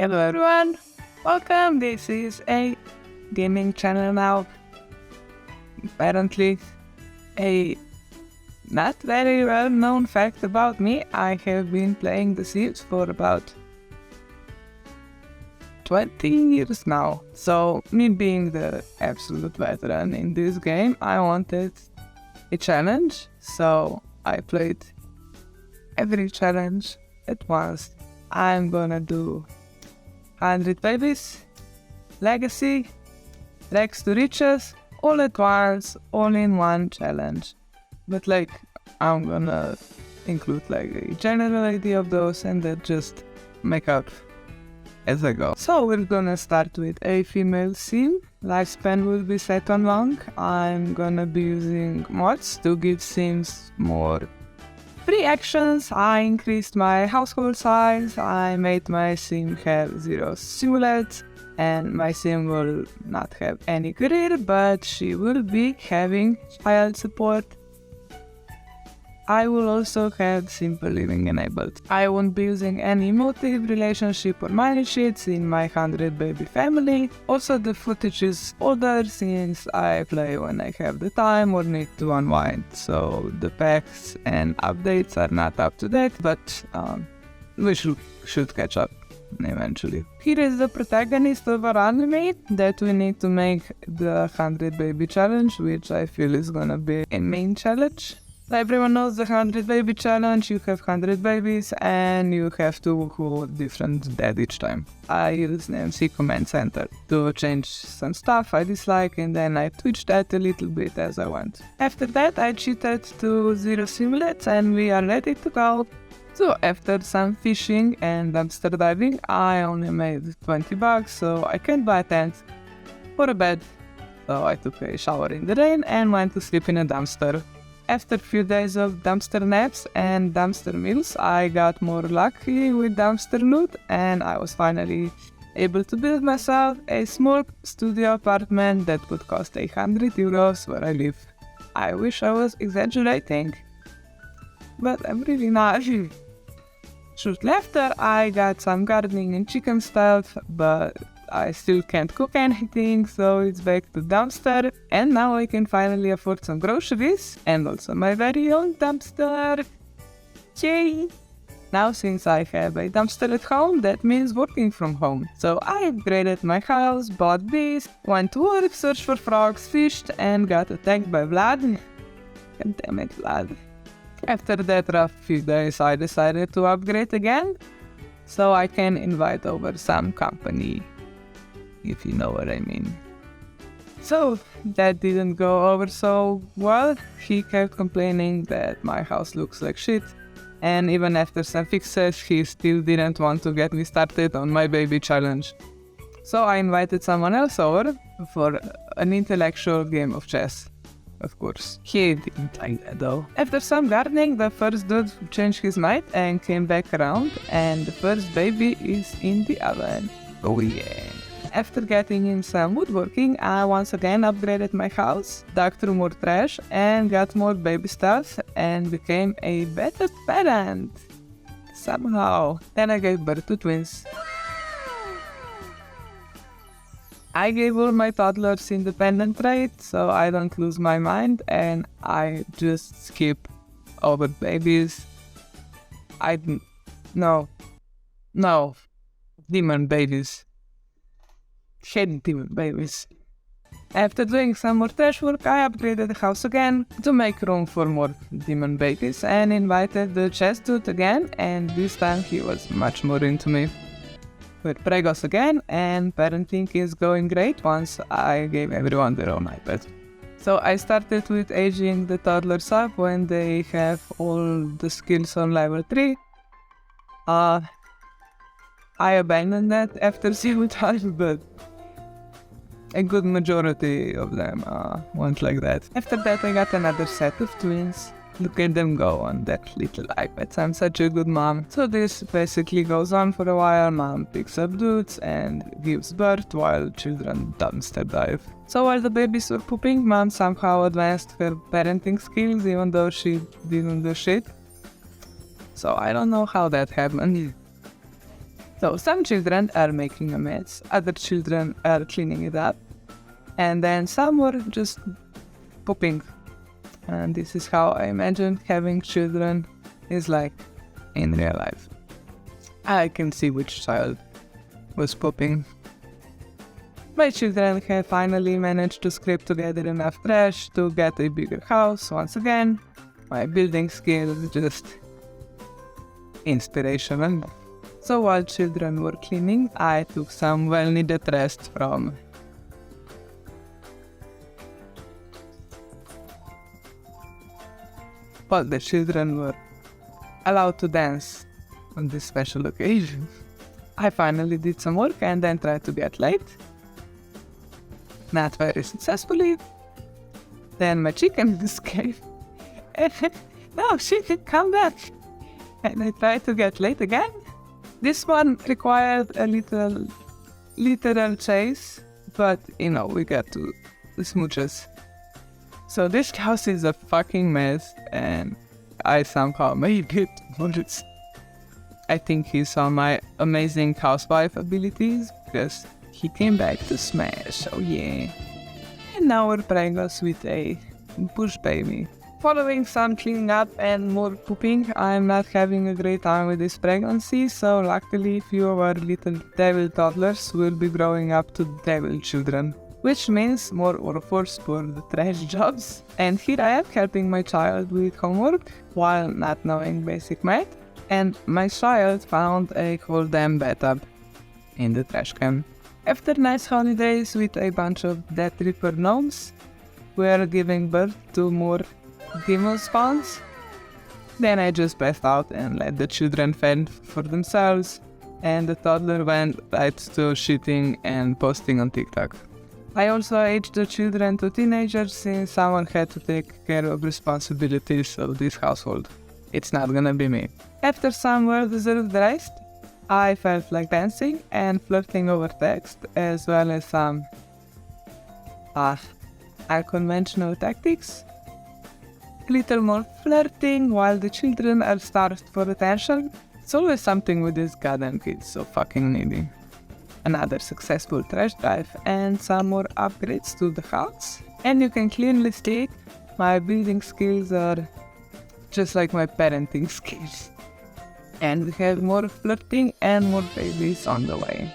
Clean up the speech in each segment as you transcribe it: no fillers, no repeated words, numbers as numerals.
Hello everyone, welcome. This is a gaming channel now. Apparently, a not very well known fact about me, I have been playing The Sims for about 20 years now. So, me being the absolute veteran in this game, I wanted a challenge. So, I played every challenge at once. I'm gonna do 100 babies, legacy, rags to riches, all at once, all in one challenge. But I'm gonna include a general idea of those and then just make up as I go. So we're gonna start with a female sim. Lifespan will be set on long. I'm gonna be using mods to give sims more free actions. I increased my household size, I made my sim have 0 simulates, and my sim will not have any career, but she will be having child support. I will also have simple living enabled. I won't be using any emotive, relationship or money sheets in my 100 baby family. Also the footage is older since I play when I have the time or need to unwind, so the packs and updates are not up to date, but we should catch up eventually. Here is the protagonist of our anime that we need to make the 100 baby challenge, which I feel is gonna be a main challenge. Everyone knows the 100 baby challenge. You have 100 babies and you have to hold different dead each time. I use the MC command center to change some stuff I dislike, and then I twitch that a little bit as I want. After that I cheated to 0 simulates and we are ready to go. So after some fishing and dumpster diving, I only made 20 bucks, so I can't buy a tent or a bed. So I took a shower in the rain and went to sleep in a dumpster. After a few days of dumpster naps and dumpster meals, I got more lucky with dumpster loot and I was finally able to build myself a small studio apartment that would cost €100 where I live. I wish I was exaggerating, but I'm really not. Shortly after, I got some gardening and chicken stuff, but I still can't cook anything, so it's back to dumpster. And now I can finally afford some groceries and also my very own dumpster. Yay! Now since I have a dumpster at home, that means working from home. So I upgraded my house, bought bees, went to work, searched for frogs, fished, and got attacked by Vlad. God damn it, Vlad. After that rough few days, I decided to upgrade again, so I can invite over some company, if you know what I mean. So that didn't go over so well. He kept complaining that my house looks like shit, and even after some fixes, he still didn't want to get me started on my baby challenge. So I invited someone else over for an intellectual game of chess. Of course, he didn't like that though. After some gardening, the first dude changed his mind and came back around, and the first baby is in the oven. Oh yeah. After getting in some woodworking, I once again upgraded my house, dug through more trash and got more baby stuff and became a better parent. Somehow. Then I gave birth to twins. I gave all my toddlers independent traits so I don't lose my mind and I just skip over babies. No. Demon babies. Hate demon babies. After doing some more trash work, I upgraded the house again to make room for more demon babies and invited the chess dude again, and this time he was much more into me. We're pregos again, and parenting is going great once I gave everyone their own iPad. So I started with aging the toddlers up when they have all the skills on level 3. I abandoned that after several times, but a good majority of them weren't like that. After that I got another set of twins. Look at them go on that little iPad. I'm such a good mom. So this basically goes on for a while. Mom picks up dudes and gives birth while children dumpster dive. So while the babies were pooping, mom somehow advanced her parenting skills even though she didn't do shit. So I don't know how that happened. So some children are making a mess, other children are cleaning it up, and then some were just pooping. And this is how I imagine having children is like in real life. I can see which child was pooping. My children have finally managed to scrape together enough trash to get a bigger house once again. My building skills just inspirational. So while children were cleaning, I took some well-needed rest from while the children were allowed to dance on this special occasion. I finally did some work and then tried to get late. Not very successfully. Then my chicken escaped. No, she did come back. And I tried to get late again. This one required a little literal chase, but we got to the smooches. So this house is a fucking mess, and I somehow made it worse. I think he saw my amazing housewife abilities, because he came back to smash, oh yeah. And now we're playing us with a push baby. Following some cleaning up and more pooping, I'm not having a great time with this pregnancy, so luckily few of our little devil toddlers will be growing up to devil children. Which means more workforce for the trash jobs. And here I am helping my child with homework while not knowing basic math. And my child found a whole damn bathtub in the trash can. After nice holidays with a bunch of Death Reaper gnomes, we are giving birth to more demon spawns. Then I just passed out and let the children fend for themselves, and the toddler went right to shitting and posting on TikTok. I also aged the children to teenagers since someone had to take care of responsibilities of this household. It's not gonna be me. After some well-deserved rest, I felt like dancing and flirting over text, as well as some unconventional tactics. A little more flirting while the children are starved for attention. It's always something with these goddamn kids, so fucking needy. Another successful trash drive and some more upgrades to the house. And you can clearly see my building skills are just like my parenting skills. And we have more flirting and more babies on the way.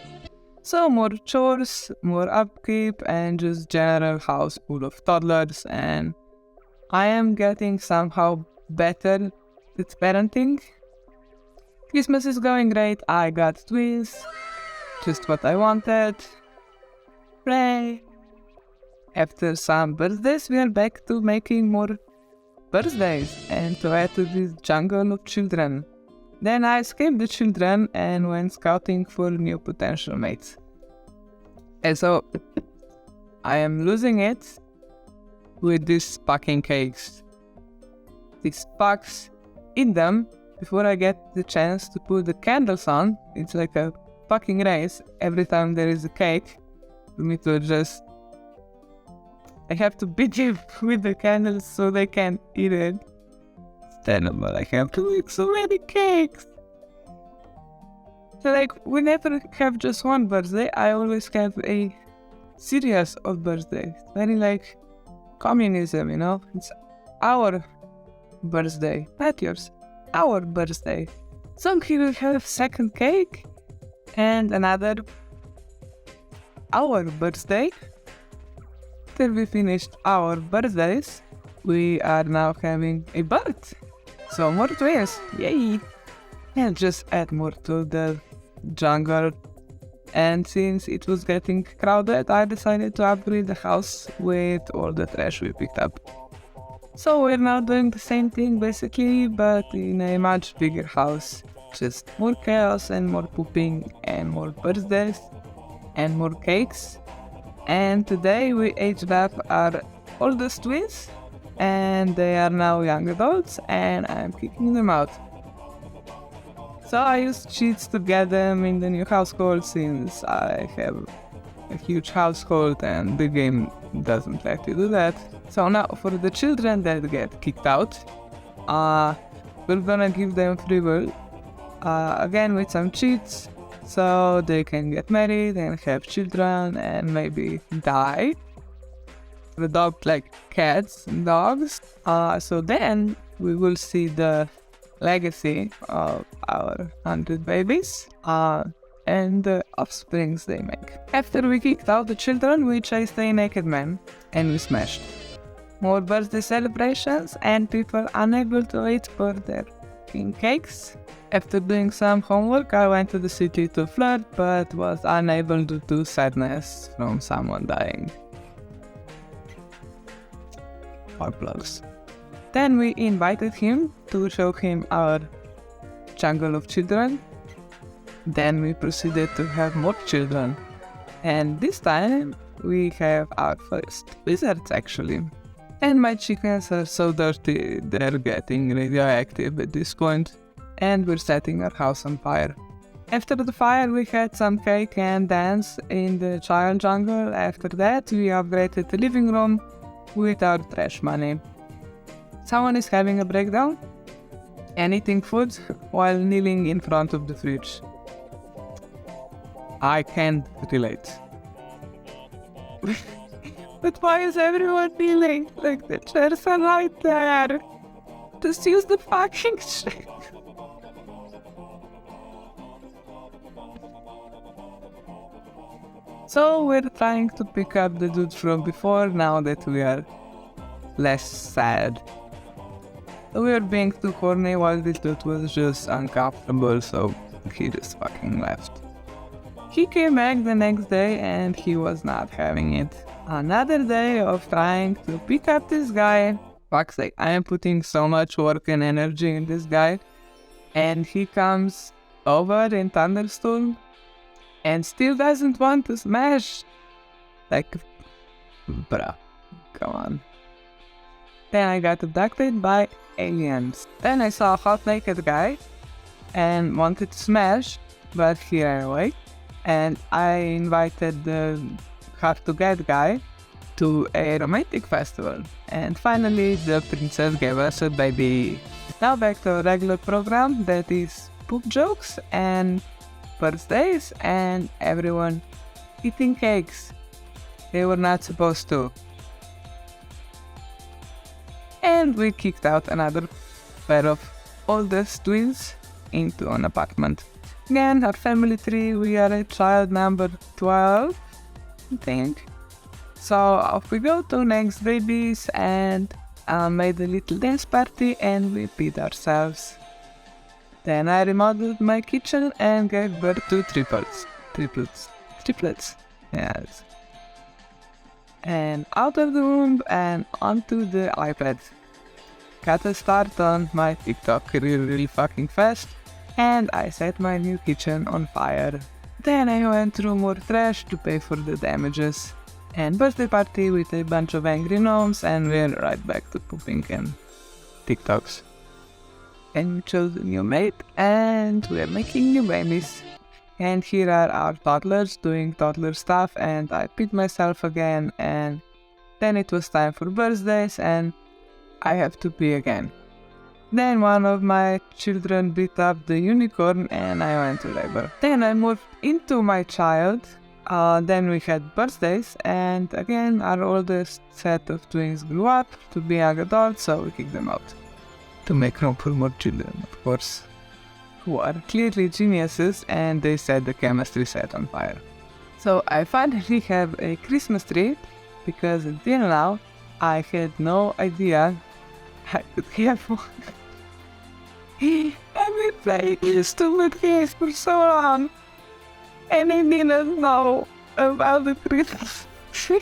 So more chores, more upkeep, and just general house full of toddlers, and I am getting somehow better at parenting. Christmas is going great, I got twins, just what I wanted. Play. After some birthdays, we are back to making more birthdays and to add to this jungle of children. Then I escaped the children and went scouting for new potential mates. And so, I am losing it with these fucking cakes. These pucks in them before I get the chance to put the candles on. It's like a fucking race. Every time there is a cake, for me to just... I have to beat it with the candles so they can eat it. It's terrible, I have to eat so many cakes. So we never have just one birthday, I always have a series of birthdays. Very communism, It's our birthday, not yours. Our birthday. So here we have second cake and another our birthday. Till we finished our birthdays, we are now having a birth. So more twins, yay! And just add more to the jungle. And since it was getting crowded, I decided to upgrade the house with all the trash we picked up. So we're now doing the same thing basically, but in a much bigger house. Just more chaos and more pooping and more birthdays and more cakes. And today we aged up our oldest twins, and they are now young adults, and I'm kicking them out. So I used cheats to get them in the new household since I have a huge household and the game doesn't let you do that. So now for the children that get kicked out, we're gonna give them free will. Again with some cheats, so they can get married and have children and maybe die. Adopt like cats and dogs. So then we will see the legacy of our 100 babies and the offsprings they make. After we kicked out the children, we chased a naked man and we smashed more birthday celebrations and people unable to eat for their king cakes. After doing some homework, I went to the city to flirt but was unable due to sadness from someone dying. Or plugs. Then we invited him to show him our jungle of children. Then we proceeded to have more children. And this time we have our first lizards actually. And my chickens are so dirty, they're getting radioactive at this point. And we're setting our house on fire. After the fire we had some cake and dance in the child jungle. After that we upgraded the living room with our trash money. Someone is having a breakdown and eating food while kneeling in front of the fridge. I can't relate. But why is everyone kneeling? Like the chairs are right there. Just use the fucking chair. So we're trying to pick up the dude from before now that we are less sad. We were being too horny while this dude was just uncomfortable, so he just fucking left. He came back the next day and he was not having it. Another day of trying to pick up this guy. Fuck's sake, I am putting so much work and energy in this guy. And he comes over in thunderstorm and still doesn't want to smash. Like, bruh, come on. Then I got abducted by aliens. Then I saw a hot naked guy and wanted to smash, but he ran away. And I invited the hard to get guy to a romantic festival. And finally the princess gave us a baby. Now back to a regular program that is poop jokes and birthdays and everyone eating cakes. They were not supposed to. And we kicked out another pair of oldest twins into an apartment. Again, our family tree, we are at child number 12, I think. So off we go to next babies and made a little dance party and we beat ourselves. Then I remodeled my kitchen and gave birth to triplets, yes. And out of the womb and onto the iPad. Got a start on my TikTok really fucking fast and I set my new kitchen on fire. Then I went through more trash to pay for the damages. And birthday party with a bunch of angry gnomes and we're right back to pooping and TikToks. And we chose a new mate and we're making new babies. And here are our toddlers doing toddler stuff and I peed myself again and then it was time for birthdays and I have to pee again. Then one of my children beat up the unicorn and I went to labor. Then I moved into my child. Then we had birthdays and again our oldest set of twins grew up to be young adults, so we kicked them out. To make room for more children, of course, who are clearly geniuses and they set the chemistry set on fire. So I finally have a Christmas tree because until now I had no idea I could have one. I've been playing this stupid games for so long and I didn't know about the Christmas tree.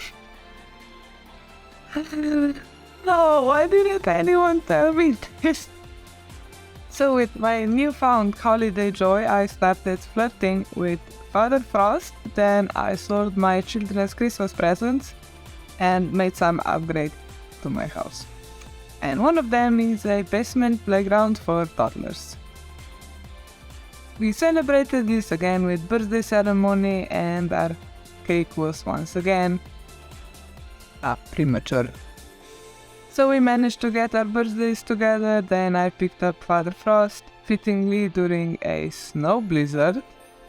No, why didn't anyone tell me this? So with my newfound holiday joy, I started flirting with Father Frost. Then I sold my children's Christmas presents and made some upgrade to my house. And one of them is a basement playground for toddlers. We celebrated this again with birthday ceremony and our cake was once again premature. So we managed to get our birthdays together, then I picked up Father Frost, fittingly during a snow blizzard,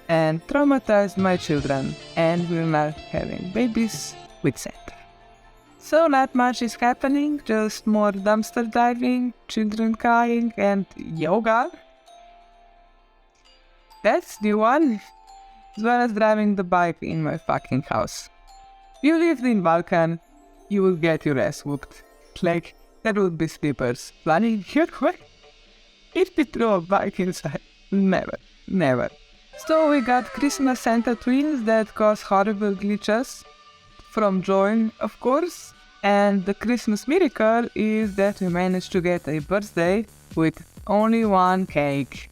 and traumatized my children, and we're not having babies with Santa. So not much is happening, just more dumpster diving, children crying, and yoga. That's the one, as well as driving the bike in my fucking house. If you lived in Balkan, you will get your ass whooped. Like, there would be sleepers planning your way. If we throw a bike inside, never. So we got Christmas Santa twins that cause horrible glitches from join, of course. And the Christmas miracle is that we managed to get a birthday with only one cake.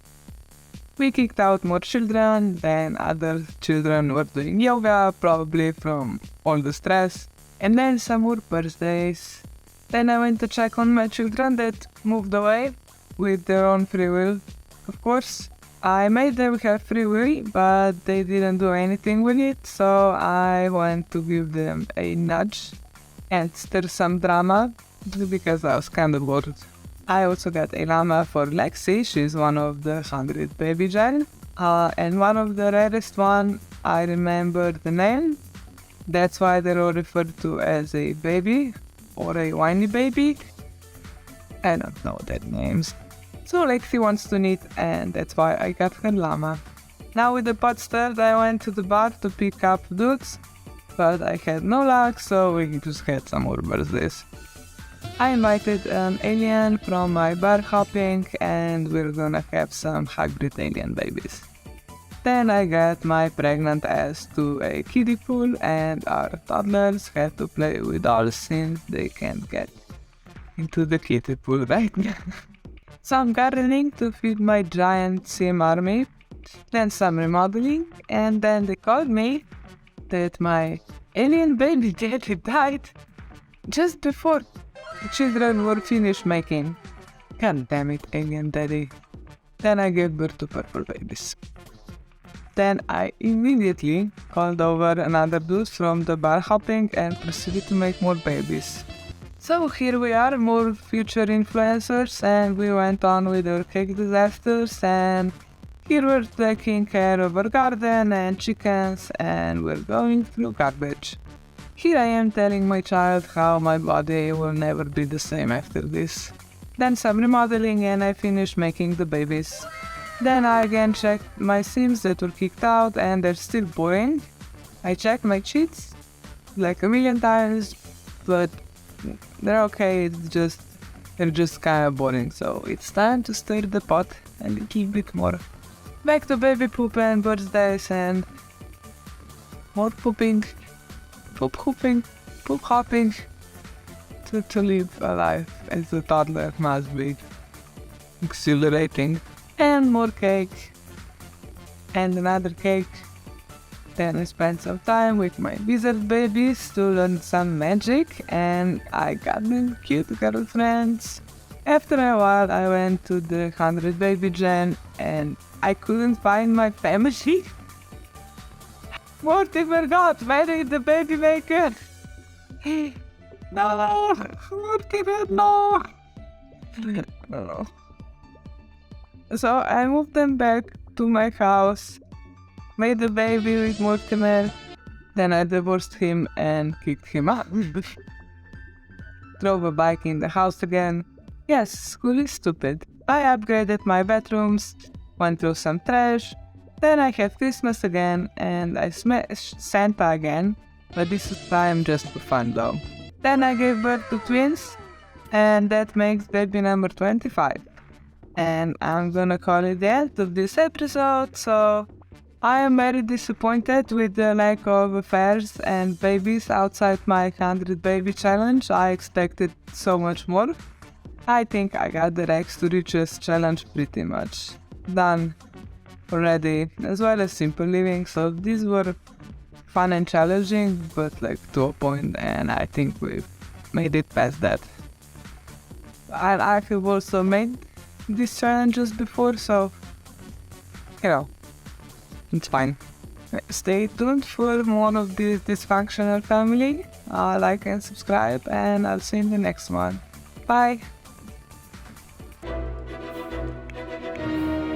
We kicked out more children, then other children were doing yoga, probably from all the stress, and then some more birthdays. Then I went to check on my children that moved away with their own free will, of course. I made them have free will, but they didn't do anything with it, so I went to give them a nudge and stir some drama, because I was kind of bored. I also got a llama for Lexi, she's one of the 100 baby gen, and one of the rarest one, I remember the name, that's why they're all referred to as a baby, or a whiny baby. I don't know their names. So Lexi wants to knit, and that's why I got her llama. Now with the pot stirred, I went to the bar to pick up dudes, but I had no luck, so we just had some more birthdays. I invited an alien from my bar hopping, and we're gonna have some hybrid alien babies. Then I got my pregnant ass to a kiddie pool, and our toddlers had to play with dolls since they can't get into the kiddie pool right now. Some gardening to feed my giant sim army, then some remodeling, and then they called me that my alien baby daddy died just before the children were finished making. God damn it, alien daddy. Then I gave birth to purple babies. Then I immediately called over another dude from the bar hopping and proceeded to make more babies. So here we are, more future influencers, and we went on with our cake disasters, and here we're taking care of our garden and chickens, and we're going through garbage. Here I am telling my child how my body will never be the same after this. Then some remodeling, and I finished making the babies. Then I again checked my sims that were kicked out, and they're still boring. I checked my cheats like a million times, but they're okay, they're just kinda boring, so it's time to stir the pot a little bit more. Back to baby poop and birthdays and more pooping, poop hopping, to live a life as a toddler must be exhilarating. And more cake, and another cake. Then I spent some time with my wizard babies to learn some magic, and I got them cute girlfriends. After a while I went to the 100 baby gen, and I couldn't find my family. Morty forgot, where is the baby maker? No, Morty, no. No. So I moved them back to my house, made a baby with Mortimer, then I divorced him and kicked him out. Drove a bike in the house again. Yes, school is stupid. I upgraded my bedrooms, went through some trash, then I had Christmas again, and I smashed Santa again, but this time just for fun though. Then I gave birth to twins, and that makes baby number 25. And I'm gonna call it the end of this episode, so I am very disappointed with the lack of affairs and babies outside my 100 baby challenge. I expected so much more. I think I got the Rex to Riches challenge pretty much done already, as well as Simple Living, so these were fun and challenging, but like to a point, and I think we've made it past that. I have also made these challenges before, so you know, it's fine. Stay tuned for more of this dysfunctional family. Like and subscribe, and I'll see you in the next one. Bye.